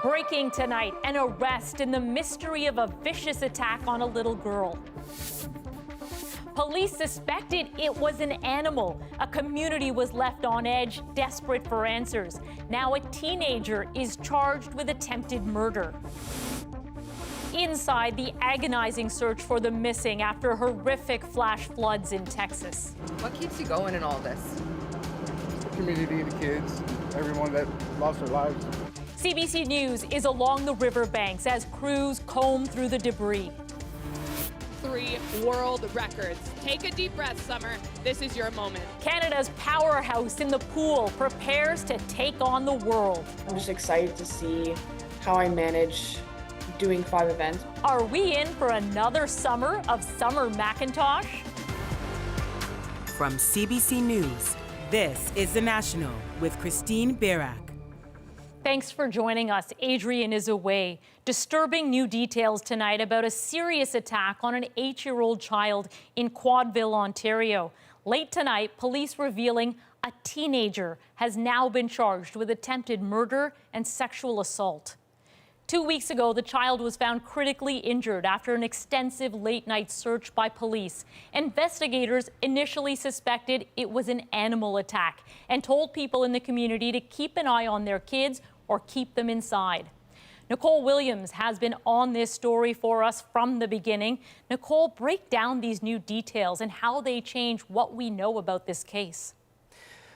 Breaking tonight, an arrest in the mystery of a vicious attack on a little girl. Police suspected it was an animal. A community was left on edge, desperate for answers. Now a teenager is charged with attempted murder. Inside, the agonizing search for the missing after horrific flash floods in Texas. What keeps you going in all this? The community, the kids, everyone that lost their lives. CBC News is along the riverbanks as crews comb through the debris. 3 world records. Take a deep breath, Summer. This is your moment. Canada's powerhouse in the pool prepares to take on the world. I'm just excited to see how I manage doing 5 events. Are we in for another summer of Summer McIntosh? From CBC News, this is The National with Christine Barak. Thanks for joining us. Adrian is away. Disturbing new details tonight about a serious attack on an 8-year-old child in Quadeville, Ontario. Late tonight, police revealing a teenager has now been charged with attempted murder and sexual assault. 2 weeks ago, the child was found critically injured after an extensive late-night search by police. Investigators initially suspected it was an animal attack and told people in the community to keep an eye on their kids or keep them inside. Nicole Williams has been on this story for us from the beginning. Nicole, break down these new details and how they change what we know about this case.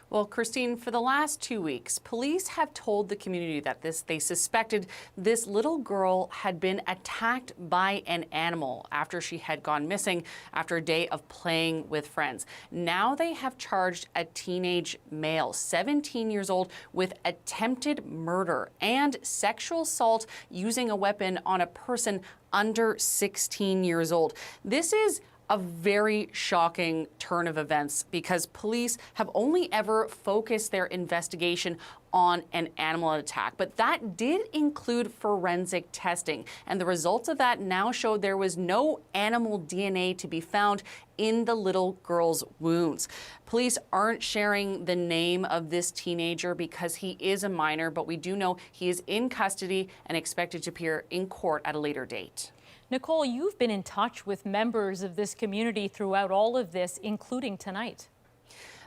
Well, Christine, for the last 2 weeks, police have told the community that they suspected this little girl had been attacked by an animal after she had gone missing after a day of playing with friends. Now they have charged a teenage male, 17 years old, with attempted murder and sexual assault using a weapon on a person under 16 years old. This is a very shocking turn of events because police have only ever focused their investigation on an animal attack. But that did include forensic testing. And the results of that now showed there was no animal DNA to be found in the little girl's wounds. Police aren't sharing the name of this teenager because he is a minor, but we do know he is in custody and expected to appear in court at a later date. Nicole, you've been in touch with members of this community throughout all of this, including tonight.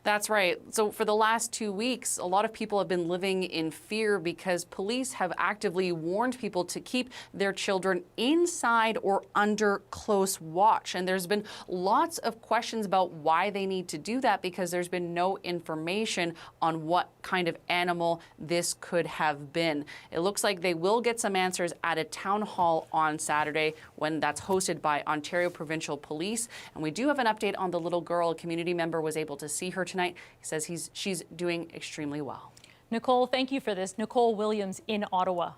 That's right. So for the last 2 weeks, a lot of people have been living in fear because police have actively warned people to keep their children inside or under close watch. And there's been lots of questions about why they need to do that because there's been no information on what kind of animal this could have been. It looks like they will get some answers at a town hall on Saturday when that's hosted by Ontario Provincial Police. And we do have an update on the little girl. A community member was able to see her tonight. He says she's doing extremely well. Nicole, thank you for this. Nicole Williams in Ottawa.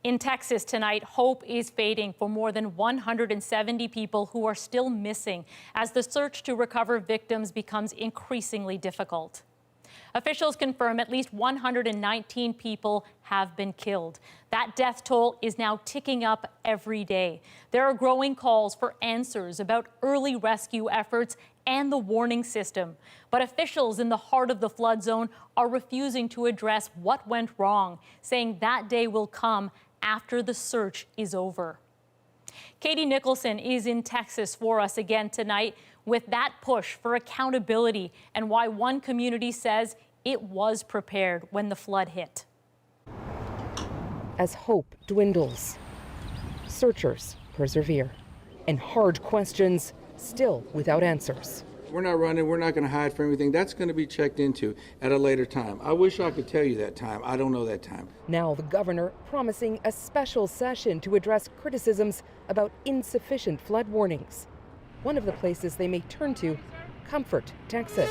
In Texas tonight, hope is fading for more than 170 people who are still missing as the search to recover victims becomes increasingly difficult. Officials confirm at least 119 people have been killed. That death toll is now ticking up every day. There are growing calls for answers about early rescue efforts and the warning system. But officials in the heart of the flood zone are refusing to address what went wrong, saying that day will come after the search is over. Katie Nicholson is in Texas for us again tonight with that push for accountability and why one community says it was prepared when the flood hit. As hope dwindles, searchers persevere, and hard questions still without answers. We're not running, we're not going to hide from everything. That's going to be checked into at a later time. I wish I could tell you that time. I don't know that time. Now the governor promising a special session to address criticisms about insufficient flood warnings. One of the places they may turn to, Comfort, Texas.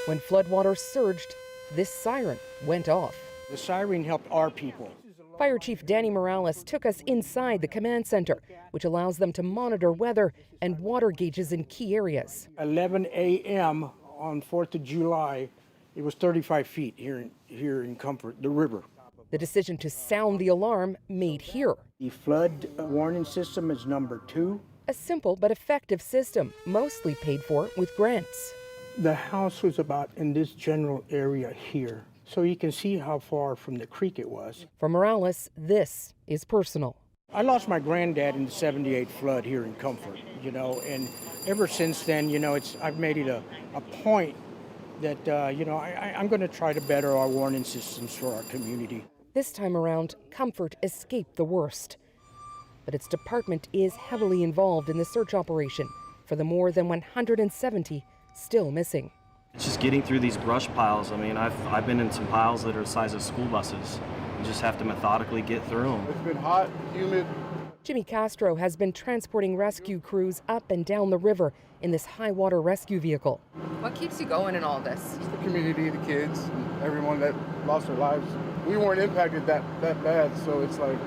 When floodwaters surged, this siren went off. The siren helped our people. Fire Chief Danny Morales took us inside the command center, which allows them to monitor weather and water gauges in key areas. 11 a.m. on 4th of July, it was 35 feet here in Comfort, the river. The decision to sound the alarm made here. The flood warning system is number 2. A simple but effective system, mostly paid for with grants. The house was about in this general area here. so you can see how far from the creek it was. For Morales, this is personal. I lost my granddad in the '78 flood here in Comfort, and ever since then, I've made it a point that, I'm going to try to better our warning systems for our community. This time around, Comfort escaped the worst. But its department is heavily involved in the search operation for the more than 170 still missing. It's just getting through these brush piles. I mean, I've been in some piles that are the size of school buses. You just have to methodically get through them. It's been hot, humid. Jimmy Castro has been transporting rescue crews up and down the river in this high water rescue vehicle. What keeps you going in all this? It's the community, the kids, and everyone that lost their lives. We weren't impacted that bad, so it's like,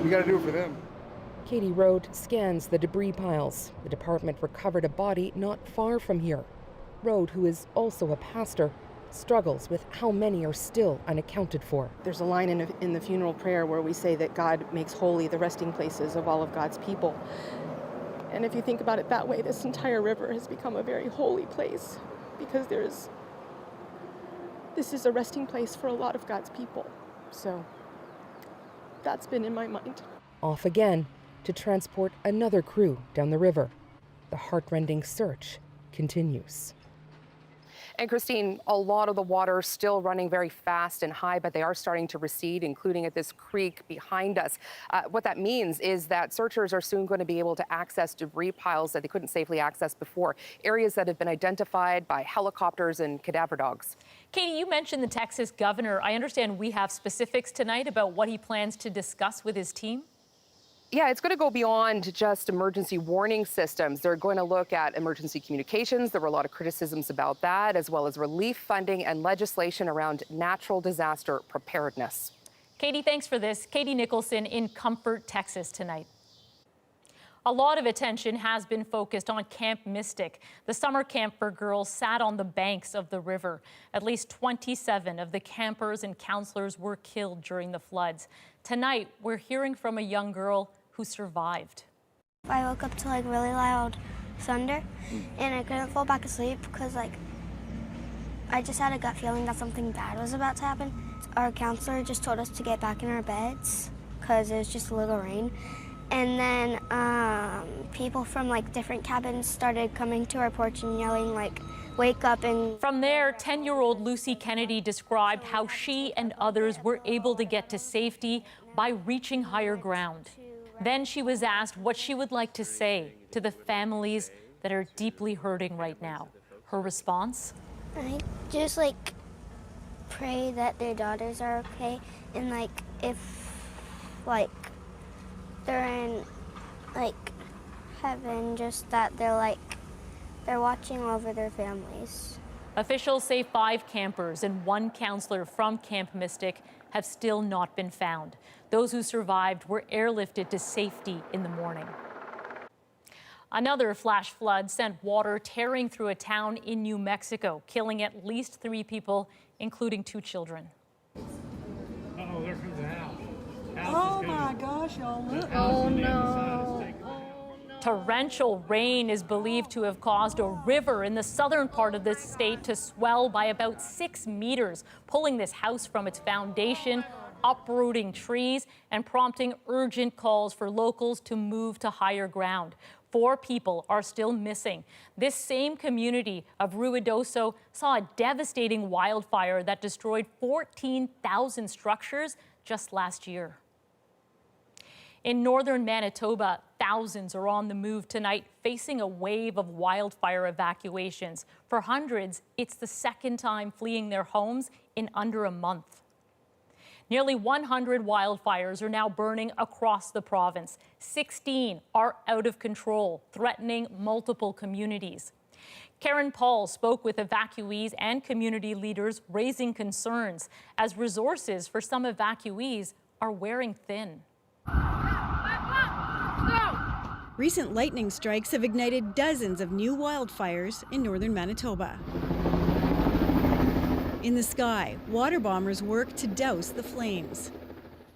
we got to do it for them. Katie Rode scans the debris piles. The department recovered a body not far from here. Rode, who is also a pastor, struggles with how many are still unaccounted for. There's a line in the funeral prayer where we say that God makes holy the resting places of all of God's people. And if you think about it that way, this entire river has become a very holy place because this is a resting place for a lot of God's people. So that's been in my mind. Off again to transport another crew down the river. The heartrending search continues. And Christine, a lot of the water is still running very fast and high, but they are starting to recede, including at this creek behind us. What that means is that searchers are soon going to be able to access debris piles that they couldn't safely access before, areas that have been identified by helicopters and cadaver dogs. Katie, you mentioned the Texas governor. I understand we have specifics tonight about what he plans to discuss with his team. Yeah, it's going to go beyond just emergency warning systems. They're going to look at emergency communications. There were a lot of criticisms about that, as well as relief funding and legislation around natural disaster preparedness. Katie, thanks for this. Katie Nicholson in Comfort, Texas tonight. A lot of attention has been focused on Camp Mystic. The summer camp for girls sat on the banks of the river. At least 27 of the campers and counselors were killed during the floods. Tonight, we're hearing from a young girl who survived. I woke up to really loud thunder and I couldn't fall back asleep because I just had a gut feeling that something bad was about to happen. Our counselor just told us to get back in our beds because it was just a little rain. And then people from different cabins started coming to our porch and yelling wake up. And from there, 10-year-old Lucy Kennedy described how she and others were able to get to safety by reaching higher ground. Then she was asked what she would like to say to the families that are deeply hurting right now. Her response? I just pray that their daughters are okay, and if they're in heaven, just that they're watching over their families. Officials say 5 campers and 1 counselor from Camp Mystic have still not been found. Those who survived were airlifted to safety in the morning. Another flash flood sent water tearing through a town in New Mexico, killing at least 3 people, including 2 children. Uh-oh, there comes the house. Oh my gosh, y'all look. Oh no. Torrential rain is believed to have caused a river in the southern part of the state to swell by about 6 meters, pulling this house from its foundation, uprooting trees, and prompting urgent calls for locals to move to higher ground. 4 people are still missing. This same community of Ruidoso saw a devastating wildfire that destroyed 14,000 structures just last year. In northern Manitoba, thousands are on the move tonight, facing a wave of wildfire evacuations. For hundreds, it's the second time fleeing their homes in under a month. Nearly 100 wildfires are now burning across the province. 16 are out of control, threatening multiple communities. Karen Paul spoke with evacuees and community leaders, raising concerns as resources for some evacuees are wearing thin. Recent lightning strikes have ignited dozens of new wildfires in northern Manitoba. In the sky, water bombers work to douse the flames.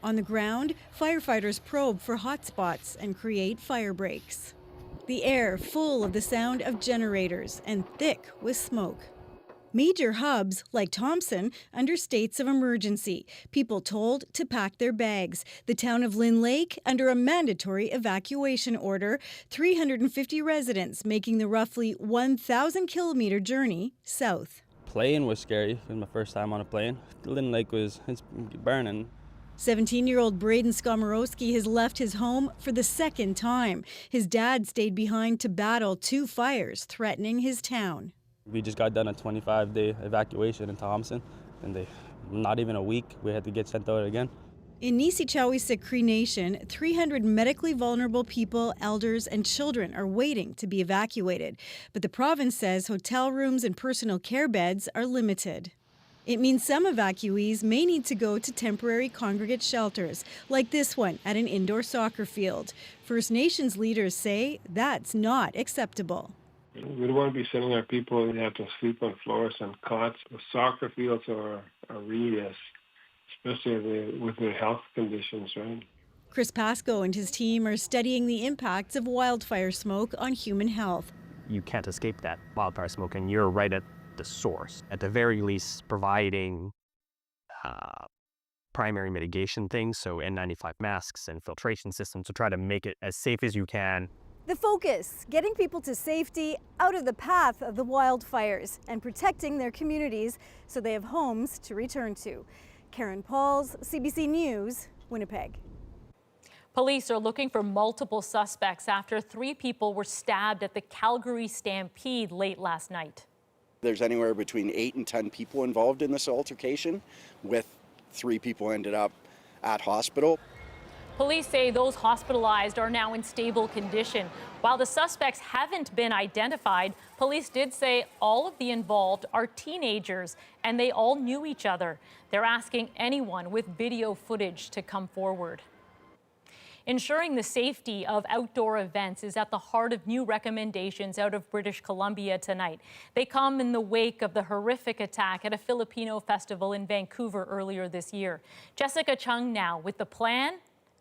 On the ground, firefighters probe for hot spots and create fire breaks. The air full of the sound of generators and thick with smoke. Major hubs, like Thompson, under states of emergency. People told to pack their bags. The town of Lynn Lake under a mandatory evacuation order. 350 residents making the roughly 1,000-kilometer journey south. Plane was scary. It was my first time on a plane. Lynn Lake it's burning. 17-year-old Braden Skomorowski has left his home for the second time. His dad stayed behind to battle 2 fires threatening his town. We just got done a 25-day evacuation in Thompson, and not even a week, we had to get sent out again. In Nisicawisa Cree Nation, 300 medically vulnerable people, elders, and children are waiting to be evacuated. But the province says hotel rooms and personal care beds are limited. It means some evacuees may need to go to temporary congregate shelters, like this one at an indoor soccer field. First Nations leaders say that's not acceptable. We don't want to be sending our people to have to sleep on floors and cots. The soccer fields are really, especially with their health conditions, right? Chris Pascoe and his team are studying the impacts of wildfire smoke on human health. You can't escape that wildfire smoke, and you're right at the source. At the very least, providing primary mitigation things, so N95 masks and filtration systems to try to make it as safe as you can. The focus, getting people to safety, out of the path of the wildfires, and protecting their communities so they have homes to return to. Karen Pauls, CBC News, Winnipeg. Police are looking for multiple suspects after 3 people were stabbed at the Calgary Stampede late last night. There's anywhere between 8 and 10 people involved in this altercation, with 3 people ended up at hospital. Police say those hospitalized are now in stable condition. While the suspects haven't been identified, police did say all of the involved are teenagers and they all knew each other. They're asking anyone with video footage to come forward. Ensuring the safety of outdoor events is at the heart of new recommendations out of British Columbia tonight. They come in the wake of the horrific attack at a Filipino festival in Vancouver earlier this year. Jessica Chung now with the plan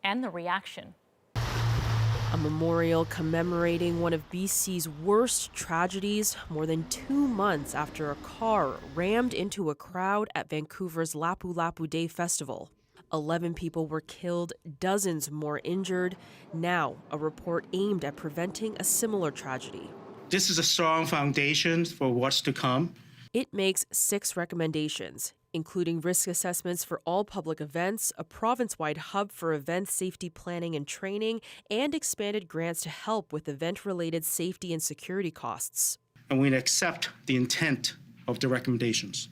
and the reaction. A memorial commemorating one of BC's worst tragedies more than 2 months after a car rammed into a crowd at Vancouver's Lapu-Lapu Day Festival. 11 people were killed, dozens more injured. Now, a report aimed at preventing a similar tragedy. This is a strong foundation for what's to come. It makes 6 recommendations, including risk assessments for all public events, a province-wide hub for event safety planning and training, and expanded grants to help with event-related safety and security costs. And we accept the intent of the recommendations,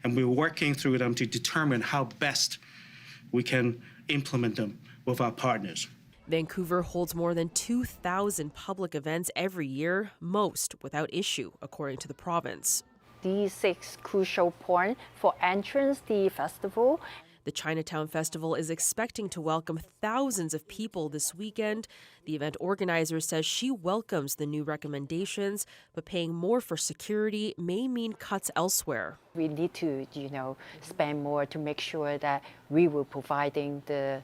and we're working through them to determine how best we can implement them with our partners. Vancouver holds more than 2,000 public events every year, most without issue, according to the province. These 6 crucial points for entrance the festival. The Chinatown Festival is expecting to welcome thousands of people this weekend. The event organizer says she welcomes the new recommendations, but paying more for security may mean cuts elsewhere. We need to, spend more to make sure that we will providing the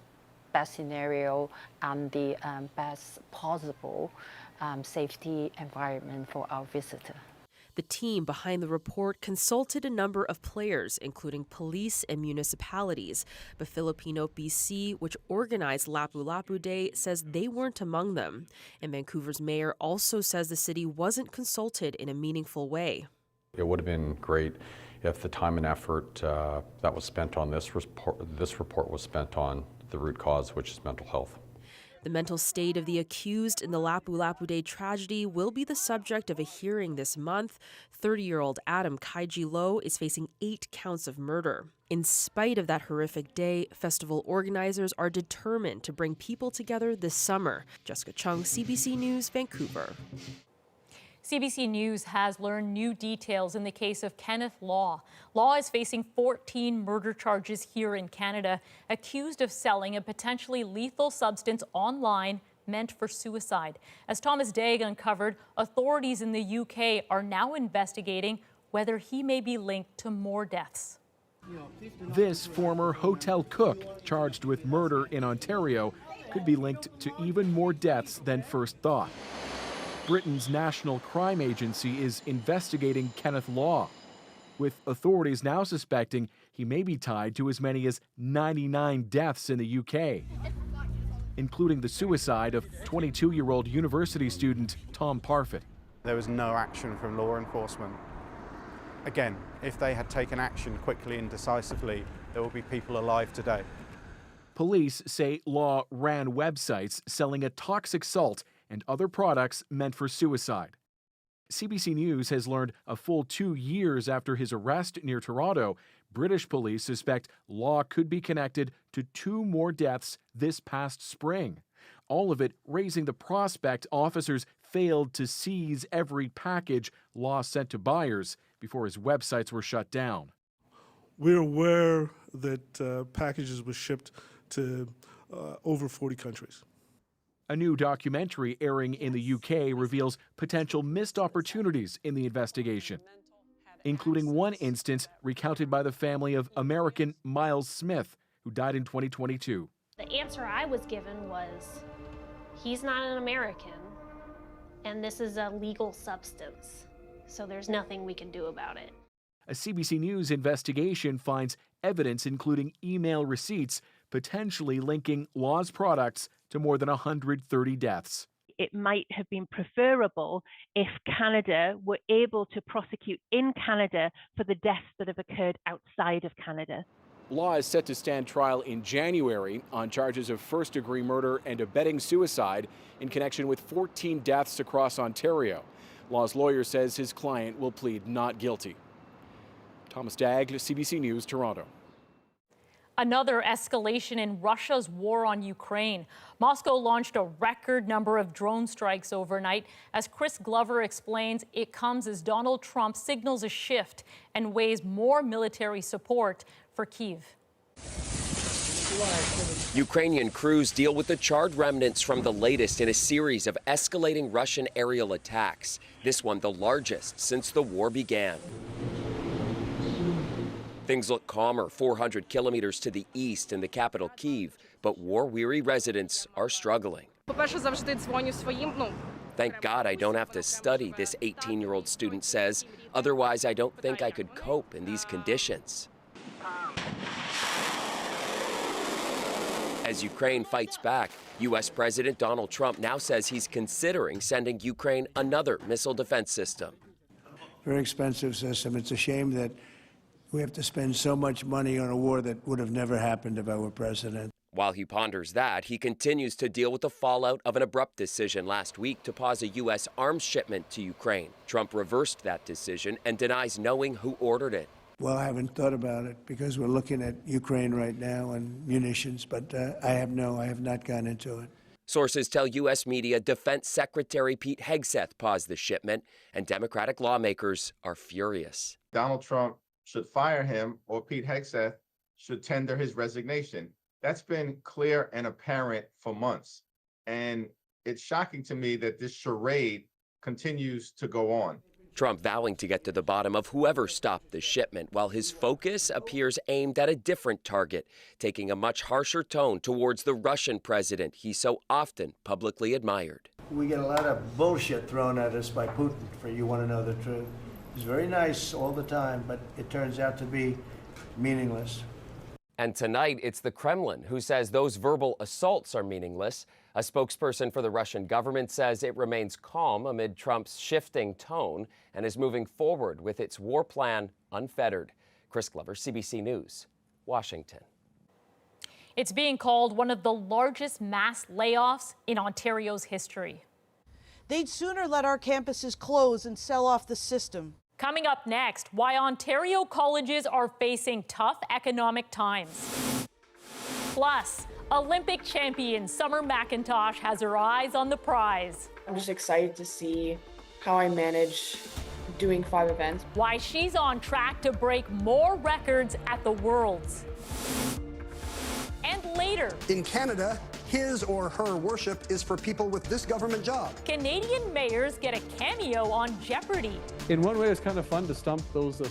best scenario and the best possible safety environment for our visitor. The team behind the report consulted a number of players, including police and municipalities. But Filipino BC, which organized Lapu-Lapu Day, says they weren't among them. And Vancouver's mayor also says the city wasn't consulted in a meaningful way. It would have been great if the time and effort that was spent on this report was spent on the root cause, which is mental health. The mental state of the accused in the Lapu-Lapu Day tragedy will be the subject of a hearing this month. 30-year-old Adam Kaiji Low is facing 8 counts of murder. In spite of that horrific day, festival organizers are determined to bring people together this summer. Jessica Chung, CBC News, Vancouver. CBC News has learned new details in the case of Kenneth Law. Law is facing 14 murder charges here in Canada, accused of selling a potentially lethal substance online meant for suicide. As Thomas Daigle uncovered, authorities in the UK are now investigating whether he may be linked to more deaths. This former hotel cook, charged with murder in Ontario, could be linked to even more deaths than first thought. Britain's National Crime Agency is investigating Kenneth Law. with authorities now suspecting he may be tied to as many as 99 deaths in the UK, including the suicide of 22-year-old university student Tom Parfitt. There was no action from law enforcement. Again, if they had taken action quickly and decisively, there would be people alive today. Police say Law ran websites selling a toxic salt and other products meant for suicide. CBC News has learned a full 2 years after his arrest near Toronto, British police suspect Law could be connected to 2 more deaths this past spring. All of it raising the prospect officers failed to seize every package Law sent to buyers before his websites were shut down. We're aware that packages were shipped to over 40 countries. A new documentary airing in the UK reveals potential missed opportunities in the investigation, including one instance recounted by the family of American Miles Smith, who died in 2022. The answer I was given was, he's not an American, and this is a legal substance, so there's nothing we can do about it. A CBC News investigation finds evidence including email receipts potentially linking Law's products to more than 130 deaths. It might have been preferable if Canada were able to prosecute in Canada for the deaths that have occurred outside of Canada. Law is set to stand trial in January on charges of first-degree murder and abetting suicide in connection with 14 deaths across Ontario. Law's lawyer says his client will plead not guilty. Thomas Dagg, CBC News, Toronto. Another escalation in Russia's war on Ukraine. Moscow launched a record number of drone strikes overnight. As Chris Glover explains, it comes as Donald Trump signals a shift and weighs more military support for Kyiv. Ukrainian crews deal with the charred remnants from the latest in a series of escalating Russian aerial attacks. This one the largest since the war began. Things look calmer 400 kilometers to the east in the capital Kyiv, but war-weary residents are struggling. Thank God I don't have to study, this 18-year-old student says. Otherwise, I don't think I could cope in these conditions. As Ukraine fights back, U.S. President Donald Trump now says he's considering sending Ukraine another missile defense system. Very expensive system. It's a shame that we have to spend so much money on a war that would have never happened if I were president. While he ponders that, he continues to deal with the fallout of an abrupt decision last week to pause a U.S. arms shipment to Ukraine. Trump reversed that decision and denies knowing who ordered it. Well, I haven't thought about it because we're looking at Ukraine right now and munitions, but I have not gone into it. Sources tell U.S. media Defense Secretary Pete Hegseth paused the shipment, and Democratic lawmakers are furious. Donald Trump should fire him, or Pete Hegseth should tender his resignation. That's been clear and apparent for months. And it's shocking to me that this charade continues to go on. Trump vowing to get to the bottom of whoever stopped the shipment, while his focus appears aimed at a different target, taking a much harsher tone towards the Russian president he so often publicly admired. We get a lot of bullshit thrown at us by Putin, for you want to know the truth. He's very nice all the time, but it turns out to be meaningless. And tonight, it's the Kremlin who says those verbal assaults are meaningless. A spokesperson for the Russian government says it remains calm amid Trump's shifting tone and is moving forward with its war plan unfettered. Chris Glover, CBC News, Washington. It's being called one of the largest mass layoffs in Ontario's history. They'd sooner let our campuses close and sell off the system. Coming up next, why Ontario colleges are facing tough economic times. Plus, Olympic champion Summer McIntosh has her eyes on the prize. I'm just excited to see how I manage doing 5 events. Why she's on track to break more records at the Worlds. And later, in Canada, his or her worship is for people with this government job. Canadian mayors get a cameo on Jeopardy. In one way, it's kind of fun to stump those,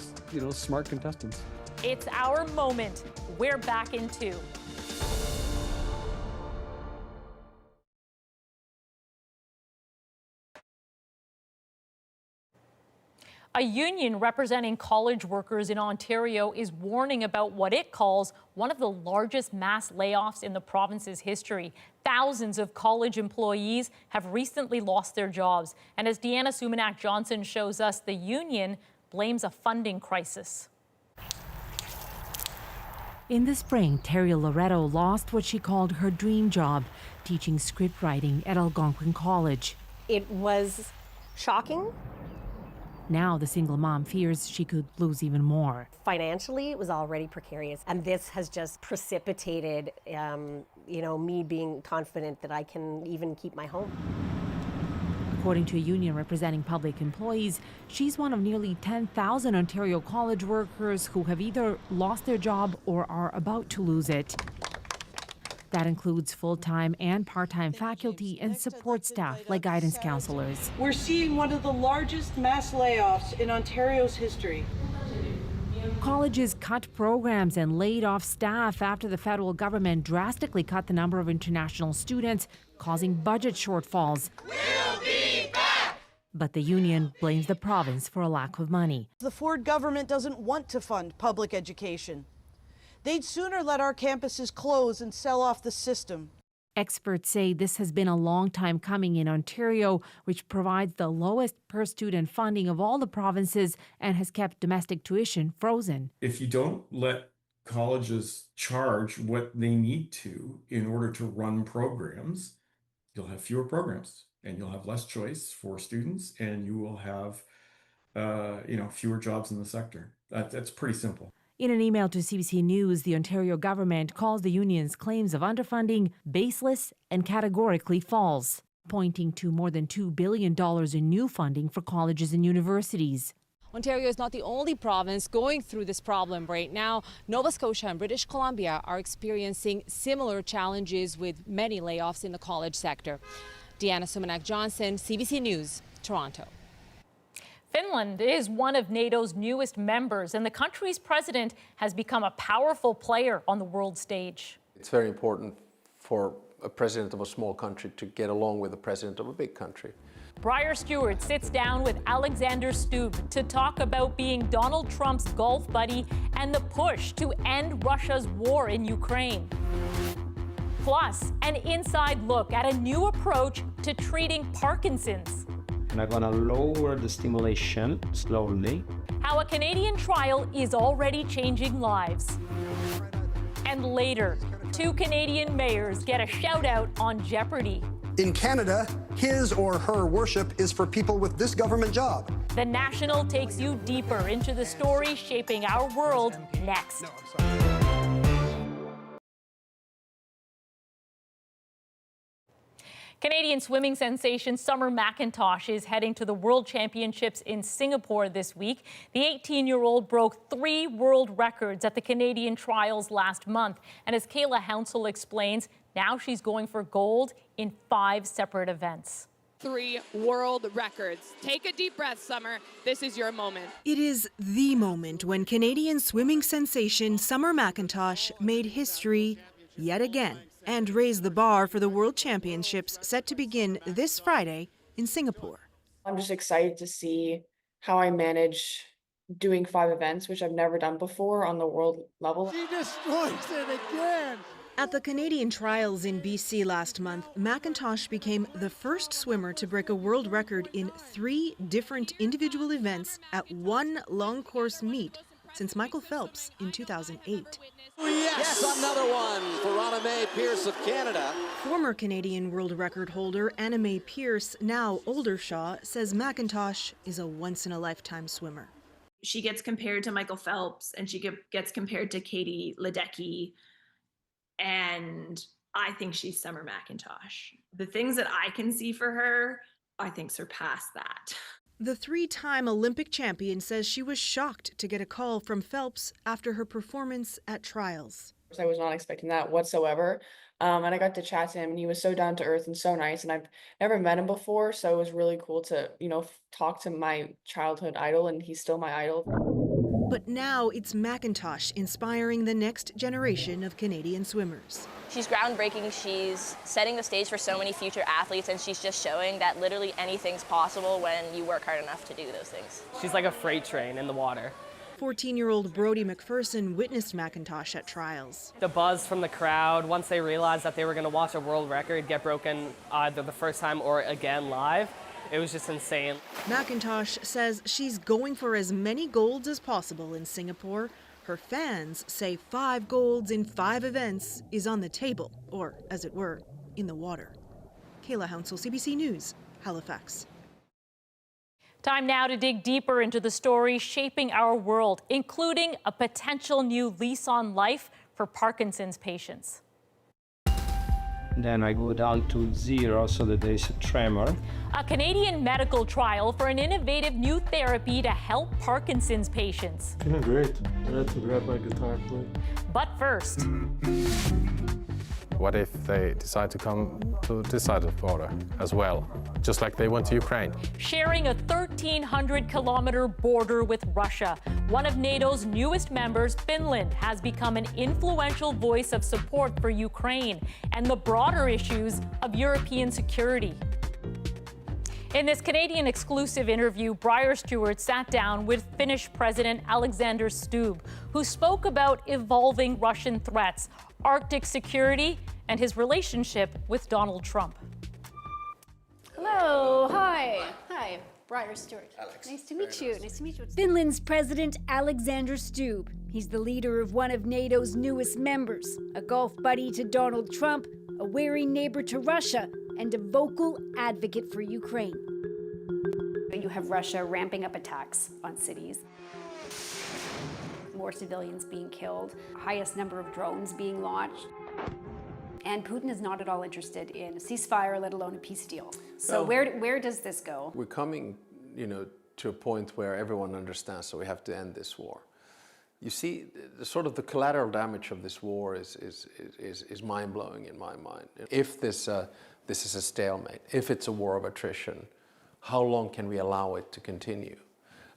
smart contestants. It's our moment. We're back in 2. A union representing college workers in Ontario is warning about what it calls one of the largest mass layoffs in the province's history. Thousands of college employees have recently lost their jobs. And as Deanna Sumanak-Johnson shows us, the union blames a funding crisis. In the spring, Terry Loretto lost what she called her dream job, teaching script writing at Algonquin College. It was shocking. Now the single mom fears she could lose even more. Financially, it was already precarious, and this has just precipitated, me being confident that I can even keep my home. According to a union representing public employees, she's one of nearly 10,000 Ontario college workers who have either lost their job or are about to lose it. That includes full-time and part-time faculty and support staff like guidance counselors. We're seeing one of the largest mass layoffs in Ontario's history. Colleges cut programs and laid off staff after the federal government drastically cut the number of international students, causing budget shortfalls. We'll be back! But the union blames the province for a lack of money. The Ford government doesn't want to fund public education. They'd sooner let our campuses close and sell off the system. Experts say this has been a long time coming in Ontario, which provides the lowest per student funding of all the provinces and has kept domestic tuition frozen. If you don't let colleges charge what they need to in order to run programs, you'll have fewer programs and you'll have less choice for students and you will have fewer jobs in the sector. That's pretty simple. In an email to CBC News, the Ontario government calls the union's claims of underfunding baseless and categorically false, pointing to more than $2 billion in new funding for colleges and universities. Ontario is not the only province going through this problem right now. Nova Scotia and British Columbia are experiencing similar challenges with many layoffs in the college sector. Deanna Sumanak-Johnson, CBC News, Toronto. Finland is one of NATO's newest members, and the country's president has become a powerful player on the world stage. It's very important for a president of a small country to get along with the president of a big country. Briar Stewart sits down with Alexander Stubb to talk about being Donald Trump's golf buddy and the push to end Russia's war in Ukraine. Plus, an inside look at a new approach to treating Parkinson's. And I'm gonna lower the stimulation slowly. How a Canadian trial is already changing lives. And later, 2 Canadian mayors get a shout out on Jeopardy. In Canada, his or her worship is for people with this government job. The National takes you deeper into the story shaping our world next. Canadian swimming sensation Summer McIntosh is heading to the World Championships in Singapore this week. The 18-year-old broke 3 world records at the Canadian trials last month. And as Kayla Hounsel explains, now she's going for gold in 5 separate events. 3 world records. Take a deep breath, Summer. This is your moment. It is the moment when Canadian swimming sensation Summer McIntosh made history yet again and raised the bar for the World Championships set to begin this Friday in Singapore. I'm just excited to see how I manage doing 5 events, which I've never done before on the world level. She destroys it again! At the Canadian trials in BC last month, McIntosh became the first swimmer to break a world record in 3 different individual events at one long course meet since Michael Phelps in 2008. Yes, another one for Anna Mae Pierce of Canada. Former Canadian world record holder Anna Mae Pierce, now Oldershaw, says McIntosh is a once-in-a-lifetime swimmer. She gets compared to Michael Phelps, and she gets compared to Katie Ledecky, and I think she's Summer McIntosh. The things that I can see for her, I think surpass that. The 3-time Olympic champion says she was shocked to get a call from Phelps after her performance at trials. I was not expecting that whatsoever. And I got to chat to him, and he was so down to earth and so nice. And I've never met him before, so it was really cool to, talk to my childhood idol, and he's still my idol. But now it's McIntosh inspiring the next generation of Canadian swimmers. She's groundbreaking, she's setting the stage for so many future athletes, and she's just showing that literally anything's possible when you work hard enough to do those things. She's like a freight train in the water. 14-year-old Brody McPherson witnessed McIntosh at trials. The buzz from the crowd, once they realized that they were going to watch a world record get broken either the first time or again live, it was just insane. McIntosh says she's going for as many golds as possible in Singapore. Her fans say 5 golds in 5 events is on the table, or, as it were, in the water. Kayla Hounsell, CBC News, Halifax. Time now to dig deeper into the stories shaping our world, including a potential new lease on life for Parkinson's patients. Then I go down to 0 so that there's a tremor. A Canadian medical trial for an innovative new therapy to help Parkinson's patients. Feeling great. I had to grab my guitar, please. But first, what if they decide to come to this side of the border as well, just like they went to Ukraine? sharing a 1,300-kilometer border with Russia, one of NATO's newest members, Finland, has become an influential voice of support for Ukraine and the broader issues of European security. In this Canadian exclusive interview, Briar Stewart sat down with Finnish President Alexander Stubb, who spoke about evolving Russian threats, Arctic security, and his relationship with Donald Trump. Hello, hi. Hi, Briar Stewart. Alex. Nice to meet you. Nice to meet you. Finland's President Alexander Stubb. He's the leader of one of NATO's newest members, a golf buddy to Donald Trump, a wary neighbor to Russia, and a vocal advocate for Ukraine. You have Russia ramping up attacks on cities. More civilians being killed, highest number of drones being launched. And Putin is not at all interested in a ceasefire, let alone a peace deal. So where does this go? We're coming, to a point where everyone understands that we have to end this war. You see, the collateral damage of this war is mind-blowing in my mind. If this is a stalemate, if it's a war of attrition, how long can we allow it to continue?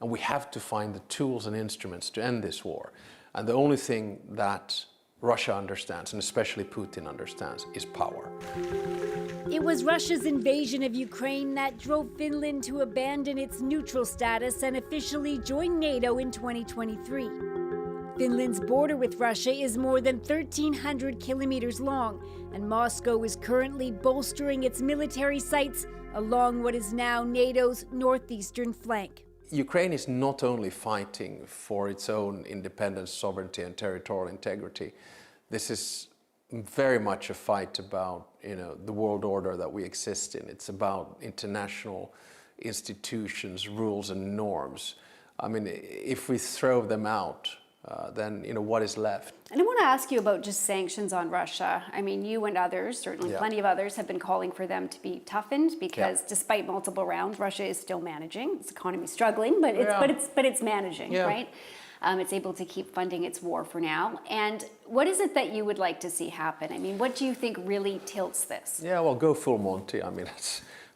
And we have to find the tools and instruments to end this war. And the only thing that Russia understands, and especially Putin understands, is power. It was Russia's invasion of Ukraine that drove Finland to abandon its neutral status and officially join NATO in 2023. Finland's border with Russia is more than 1,300 kilometers long, and Moscow is currently bolstering its military sites along what is now NATO's northeastern flank. Ukraine is not only fighting for its own independence, sovereignty, and territorial integrity. This is very much a fight about, the world order that we exist in. It's about international institutions, rules, and norms. I mean, if we throw them out, then what is left? And I want to ask you about just sanctions on Russia. I mean, you and others, certainly plenty of others, have been calling for them to be toughened because despite multiple rounds, Russia is still managing. Its economy is struggling, but it's managing, right? It's able to keep funding its war for now. And what is it that you would like to see happen? I mean, what do you think really tilts this? Yeah, well, go full Monty. I mean,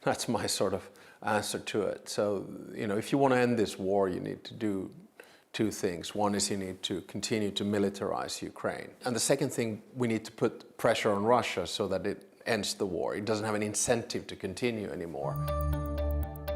that's my sort of answer to it. So, if you want to end this war, you need to do 2 things. One is you need to continue to militarize Ukraine. And the second thing, we need to put pressure on Russia so that it ends the war. It doesn't have an incentive to continue anymore.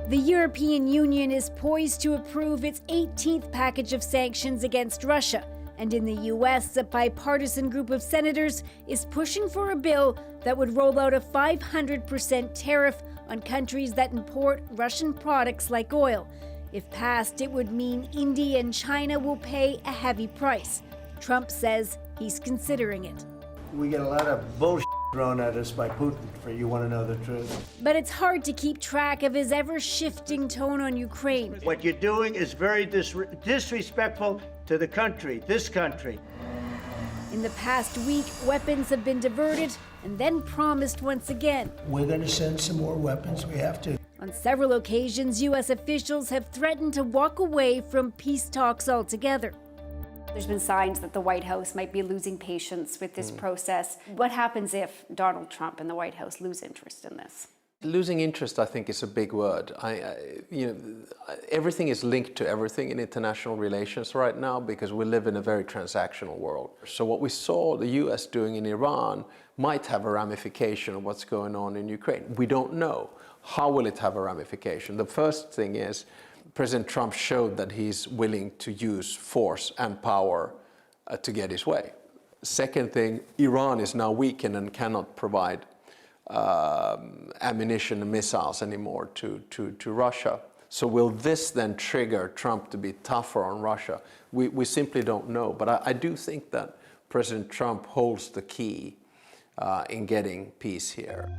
The European Union is poised to approve its 18th package of sanctions against Russia. And in the US, a bipartisan group of senators is pushing for a bill that would roll out a 500% tariff on countries that import Russian products like oil. If passed, it would mean India and China will pay a heavy price. Trump says he's considering it. We get a lot of bullshit thrown at us by Putin, for you want to know the truth. But it's hard to keep track of his ever-shifting tone on Ukraine. What you're doing is very disrespectful to the country, this country. In the past week, weapons have been diverted and then promised once again. We're going to send some more weapons. We have to. On several occasions, U.S. officials have threatened to walk away from peace talks altogether. There's been signs that the White House might be losing patience with this process. What happens if Donald Trump and the White House lose interest in this? Losing interest, I think, is a big word. Everything is linked to everything in international relations right now because we live in a very transactional world. So what we saw the US doing in Iran might have a ramification of what's going on in Ukraine. We don't know. How will it have a ramification? The first thing is President Trump showed that he's willing to use force and power to get his way. Second thing, Iran is now weakened and cannot provide ammunition and missiles anymore to Russia. So will this then trigger Trump to be tougher on Russia? We simply don't know. But I do think that President Trump holds the key in getting peace here.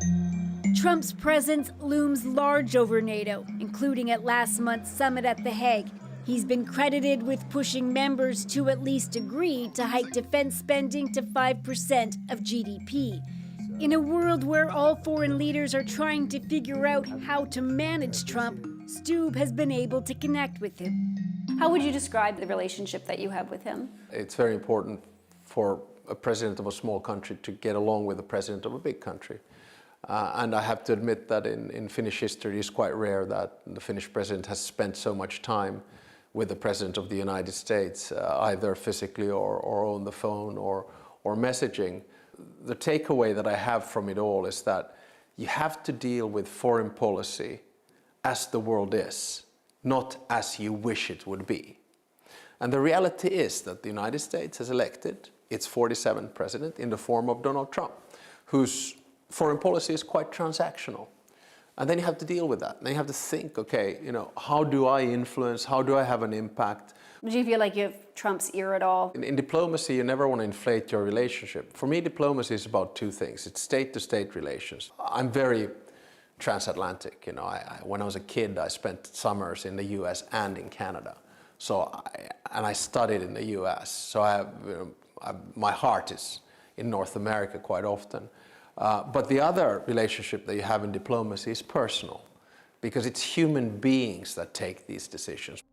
Trump's presence looms large over NATO, including at last month's summit at The Hague. He's been credited with pushing members to at least agree to hike defense spending to 5% of GDP. In a world where all foreign leaders are trying to figure out how to manage Trump, Stube has been able to connect with him. How would you describe the relationship that you have with him? It's very important for a president of a small country to get along with the president of a big country. And I have to admit that in Finnish history, it's quite rare that the Finnish president has spent so much time with the president of the United States, either physically or on the phone or messaging. The takeaway that I have from it all is that you have to deal with foreign policy as the world is, not as you wish it would be. And the reality is that the United States has elected its 47th president in the form of Donald Trump, whose foreign policy is quite transactional. And then you have to deal with that. Then you have to think, okay, how do I influence? How do I have an impact? Do you feel like you have Trump's ear at all? In diplomacy, you never want to inflate your relationship. For me, diplomacy is about two things. It's state-to-state relations. I'm very transatlantic. When I was a kid, I spent summers in the US and in Canada. And I studied in the US. So my heart is in North America quite often. But the other relationship that you have in diplomacy is personal, because it's human beings that take these decisions.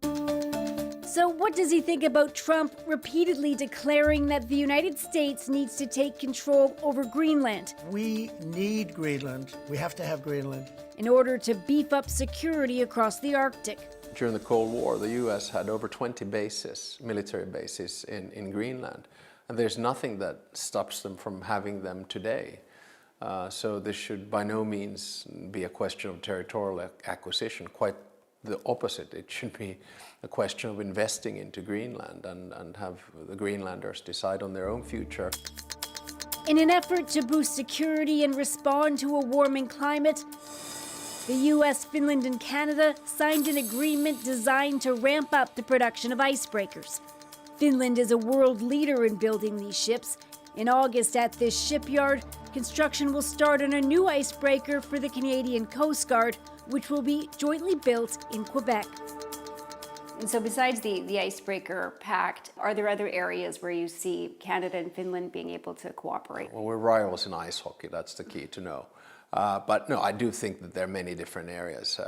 So what does he think about Trump repeatedly declaring that the United States needs to take control over Greenland? We need Greenland. We have to have Greenland. In order to beef up security across the Arctic. During the Cold War, the US had over 20 bases, military bases in Greenland. And there's nothing that stops them from having them today. So this should by no means be a question of territorial acquisition. Quite the opposite. It should be a question of investing into Greenland and have the Greenlanders decide on their own future. In an effort to boost security and respond to a warming climate, the US, Finland, and Canada signed an agreement designed to ramp up the production of icebreakers. Finland is a world leader in building these ships. In August at this shipyard, construction will start on a new icebreaker for the Canadian Coast Guard, which will be jointly built in Quebec. And so besides the icebreaker pact, are there other areas where you see Canada and Finland being able to cooperate? Well, we're rivals in ice hockey, that's the key to know. But no, I do think that there are many different areas.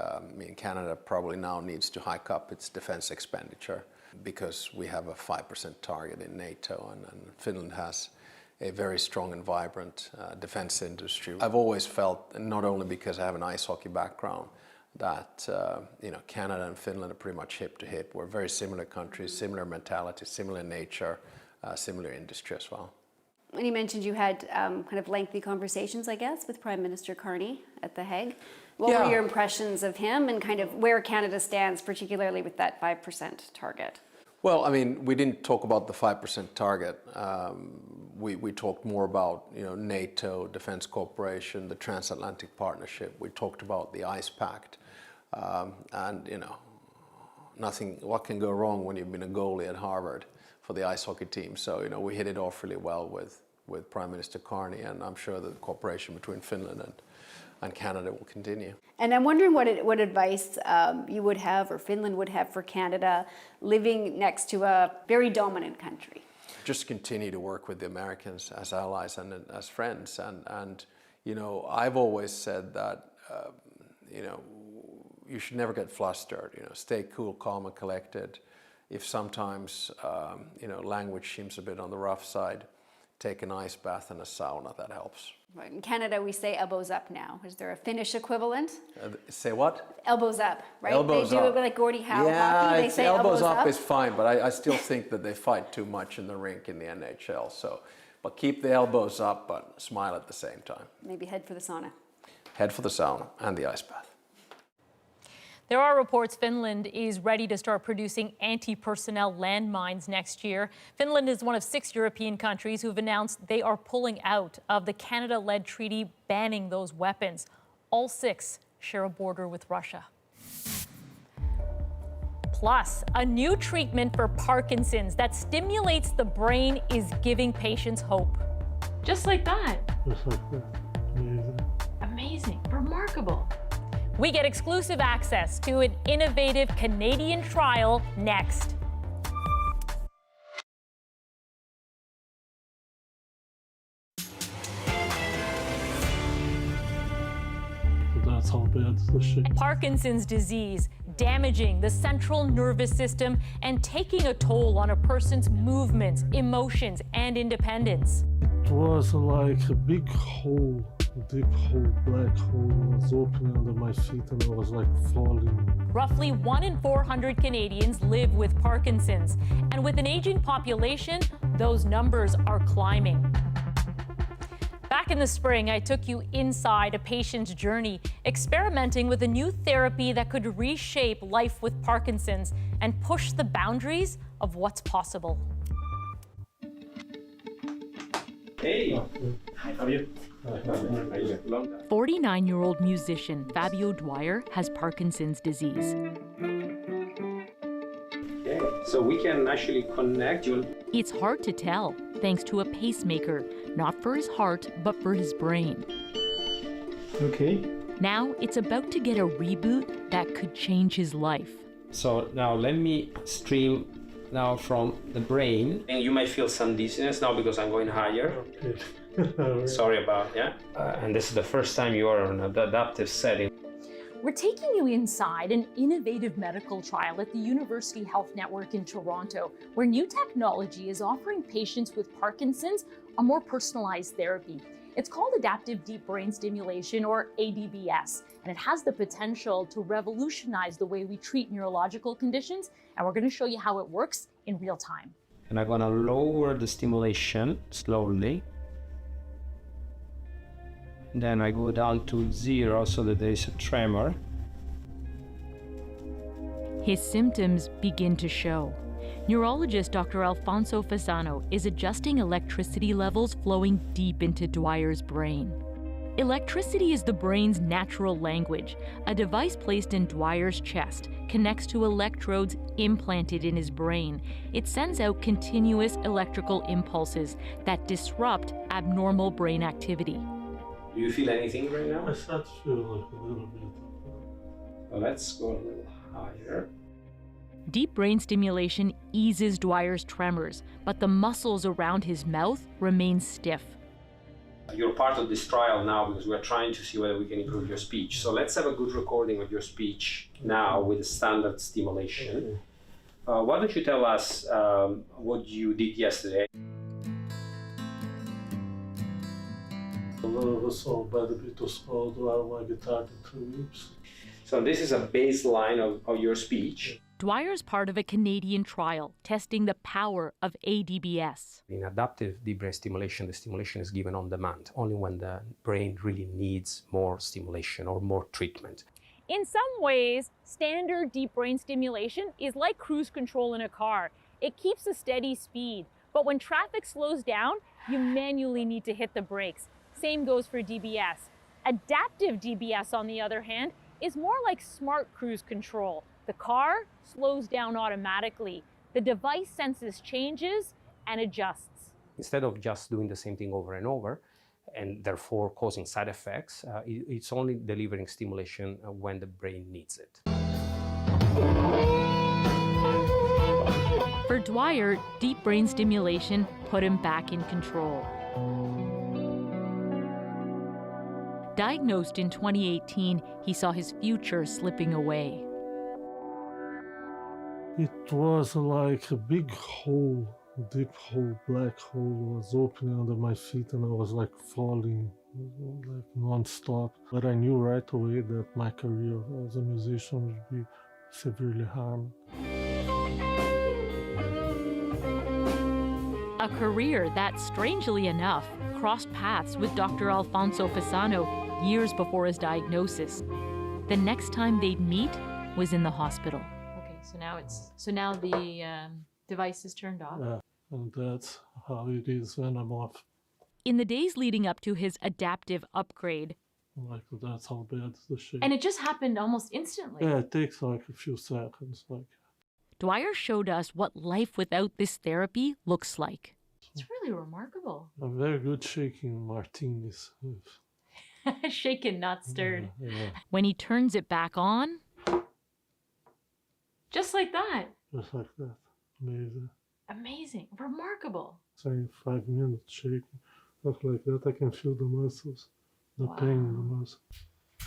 Canada probably now needs to hike up its defense expenditure because we have a 5% target in NATO, and Finland has a very strong and vibrant defense industry. I've always felt, not only because I have an ice hockey background, that Canada and Finland are pretty much hip to hip. We're very similar countries, similar mentality, similar nature, similar industry as well. And you mentioned you had kind of lengthy conversations, I guess, with Prime Minister Carney at The Hague. What were your impressions of him and kind of where Canada stands, particularly with that 5% target? Well, we didn't talk about the 5% target. We talked more about NATO, defense cooperation, the transatlantic partnership. We talked about the ice pact, and nothing. What can go wrong when you've been a goalie at Harvard for the ice hockey team? So we hit it off really well with Prime Minister Carney, and I'm sure that the cooperation between Finland and Canada will continue. And I'm wondering what advice you would have, or Finland would have, for Canada living next to a very dominant country. Just continue to work with the Americans as allies and as friends. And I've always said that, you should never get flustered. Stay cool, calm, and collected. If sometimes, language seems a bit on the rough side, take an ice bath and a sauna, that helps. In Canada, we say elbows up now. Is there a Finnish equivalent? Say what? Elbows up, right? Elbows they do up. it like Gordie Howe yeah, hockey. They say elbows up is fine, but I still think that they fight too much in the rink in the NHL. So, but keep the elbows up, but smile at the same time. Maybe head for the sauna. Head for the sauna and the ice bath. There are reports Finland is ready to start producing anti-personnel landmines next year. Finland is one of 6 European countries who've announced they are pulling out of the Canada-led treaty banning those weapons. All 6 share a border with Russia. Plus, a new treatment for Parkinson's that stimulates the brain is giving patients hope. Just like that. Just like that. Amazing. Amazing. Remarkable. We get exclusive access to an innovative Canadian trial next. That's how bad the shit. Parkinson's disease, damaging the central nervous system and taking a toll on a person's movements, emotions, and independence. It was like a big hole, a deep hole, black hole was opening under my feet and I was like falling. Roughly 1 in 400 Canadians live with Parkinson's, and with an aging population, those numbers are climbing. Back in the spring, I took you inside a patient's journey, experimenting with a new therapy that could reshape life with Parkinson's and push the boundaries of what's possible. Hey, how are you? 49-year-old musician Fabio Dwyer has Parkinson's disease. Okay, so we can actually connect you. It's hard to tell, thanks to a pacemaker, not for his heart, but for his brain. Okay. Now it's about to get a reboot that could change his life. So now let me stream now from the brain. And you might feel some dizziness now because I'm going higher. Okay. Sorry about, yeah? And this is the first time you are in an adaptive setting. We're taking you inside an innovative medical trial at the University Health Network in Toronto, where new technology is offering patients with Parkinson's a more personalized therapy. It's called adaptive deep brain stimulation, or ADBS, and it has the potential to revolutionize the way we treat neurological conditions, and we're going to show you how it works in real time. And I'm going to lower the stimulation slowly. Then I go down to 0 so that there is a tremor. His symptoms begin to show. Neurologist Dr. Alfonso Fasano is adjusting electricity levels flowing deep into Dwyer's brain. Electricity is the brain's natural language. A device placed in Dwyer's chest connects to electrodes implanted in his brain. It sends out continuous electrical impulses that disrupt abnormal brain activity. Do you feel anything right now? I start to feel like a little bit. Well, let's go a little higher. Deep brain stimulation eases Dwyer's tremors, but the muscles around his mouth remain stiff. You're part of this trial now because we're trying to see whether we can improve your speech. So let's have a good recording of your speech now with standard stimulation. Why don't you tell us what you did yesterday? A lot of us all by the Beatles called while my guitar in 2 weeks. So this is a baseline of your speech. Dwyer's part of a Canadian trial testing the power of ADBS. In adaptive deep brain stimulation, the stimulation is given on demand, only when the brain really needs more stimulation or more treatment. In some ways, standard deep brain stimulation is like cruise control in a car. It keeps a steady speed, but when traffic slows down, you manually need to hit the brakes. Same goes for DBS. Adaptive DBS, on the other hand, is more like smart cruise control. The car slows down automatically. The device senses changes and adjusts. Instead of just doing the same thing over and over, and therefore causing side effects, it's only delivering stimulation when the brain needs it. For Dwyer, deep brain stimulation put him back in control. Diagnosed in 2018, he saw his future slipping away. It was like a big hole, deep hole, black hole was opening under my feet, and I was like falling like non-stop. But I knew right away that my career as a musician would be severely harmed. A career that, strangely enough, crossed paths with Dr. Alfonso Fasano years before his diagnosis. The next time they'd meet was in the hospital. Okay, so now the device is turned off. Yeah, and that's how it is when I'm off. In the days leading up to his adaptive upgrade. Like, that's how bad the shape. And it just happened almost instantly. Yeah, it takes like a few seconds. Dwyer showed us what life without this therapy looks like. It's really remarkable. I'm very good shaking martinis. Shaken, not stirred. Yeah. When he turns it back on, just like that. Just like that. Amazing. Amazing. Remarkable. Saying 5 minutes shaking. Look like that, I can feel the muscles, the pain in the muscles.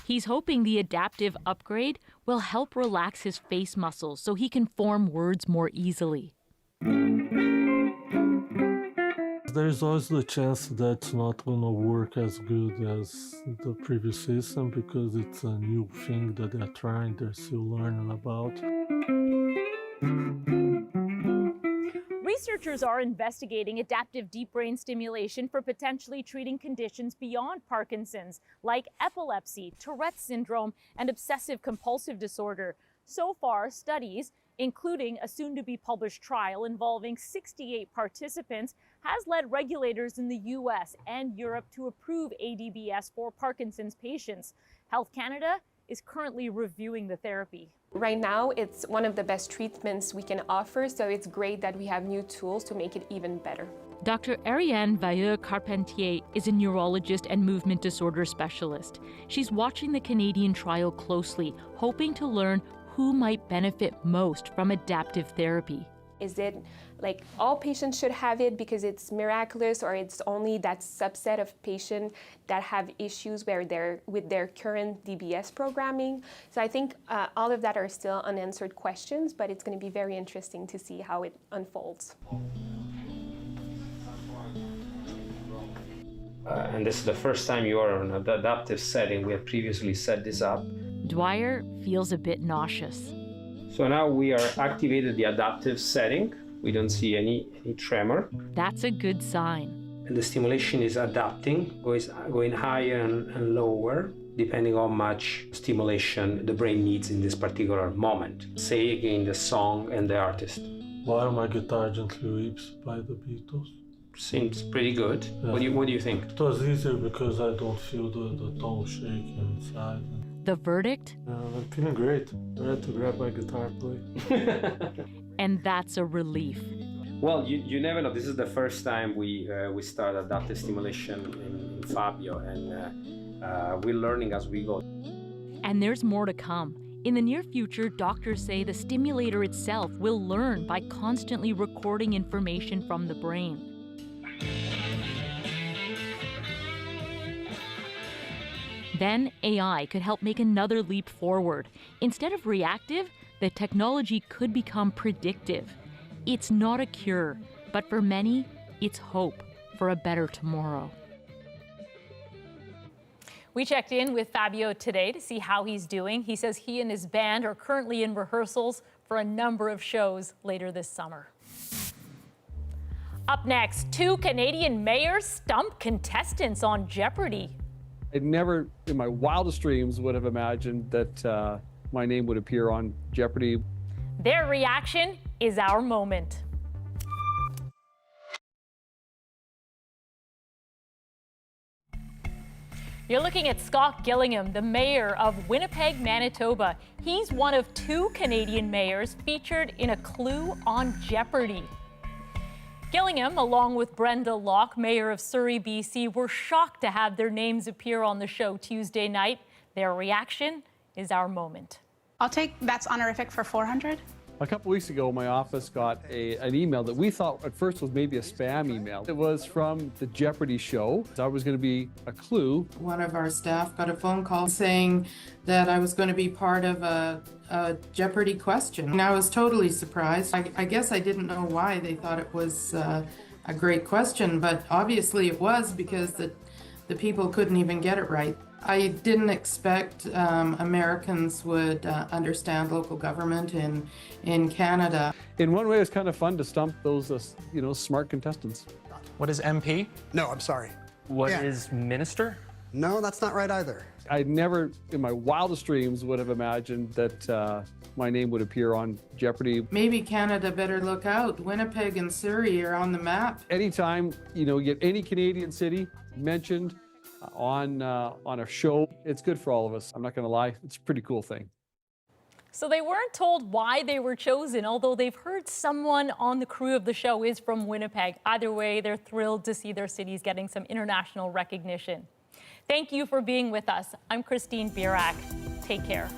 He's hoping the adaptive upgrade will help relax his face muscles so he can form words more easily. There's always the chance that it's not going to work as good as the previous system because it's a new thing that they're trying, they're still learning about. Researchers are investigating adaptive deep brain stimulation for potentially treating conditions beyond Parkinson's, like epilepsy, Tourette's syndrome, and obsessive compulsive disorder. So far, studies, including a soon-to-be published trial involving 68 participants, has led regulators in the US and Europe to approve ADBS for Parkinson's patients. Health Canada is currently reviewing the therapy. Right now, it's one of the best treatments we can offer, so it's great that we have new tools to make it even better. Dr. Ariane Vailleux-Carpentier is a neurologist and movement disorder specialist. She's watching the Canadian trial closely, hoping to learn who might benefit most from adaptive therapy. Is it like all patients should have it because it's miraculous, or it's only that subset of patients that have issues where they're with their current DBS programming? So I think all of that are still unanswered questions, but it's going to be very interesting to see how it unfolds. And this is the first time you are in an adaptive setting. We have previously set this up. Dwyer feels a bit nauseous. So now we are activated the adaptive setting. We don't see any tremor. That's a good sign. And the stimulation is adapting, going higher and lower, depending on how much stimulation the brain needs in this particular moment. Say again the song and the artist. While my guitar gently weeps by the Beatles. Seems pretty good. Yeah. What do you think? It was easier because I don't feel the tone shaking inside. The verdict? I'm feeling great. I had to grab my guitar and play. And that's a relief. Well, you never know. This is the first time we start adaptive stimulation in Fabio, and we're learning as we go. And there's more to come. In the near future, doctors say the stimulator itself will learn by constantly recording information from the brain. Then AI could help make another leap forward. Instead of reactive, the technology could become predictive. It's not a cure, but for many, it's hope for a better tomorrow. We checked in with Fabio today to see how he's doing. He says he and his band are currently in rehearsals for a number of shows later this summer. Up next, 2 Canadian mayors stump contestants on Jeopardy. I never, in my wildest dreams, would have imagined that my name would appear on Jeopardy. Their reaction is our moment. You're looking at Scott Gillingham, the mayor of Winnipeg, Manitoba. He's one of 2 Canadian mayors featured in a Clue on Jeopardy. Gillingham, along with Brenda Locke, mayor of Surrey, BC, were shocked to have their names appear on the show Tuesday night. Their reaction is our moment. I'll take That's Honorific for 400. A couple weeks ago, my office got an email that we thought at first was maybe a spam email. It was from the Jeopardy show. I was going to be a clue. One of our staff got a phone call saying that I was going to be part of a Jeopardy question. And I was totally surprised. I guess I didn't know why they thought it was a great question, but obviously it was because the people couldn't even get it right. I didn't expect Americans would understand local government in Canada. In one way, it's kind of fun to stump those, smart contestants. What is MP? No, I'm sorry. What is minister? No, that's not right either. I never, in my wildest dreams, would have imagined that my name would appear on Jeopardy. Maybe Canada better look out. Winnipeg and Surrey are on the map. Anytime, you get any Canadian city mentioned on a show, it's good for all of us. I'm not going to lie, it's a pretty cool thing. So they weren't told why they were chosen, although they've heard someone on the crew of the show is from Winnipeg. Either way, they're thrilled to see their cities getting some international recognition. Thank you for being with us. I'm Christine Birak. Take care.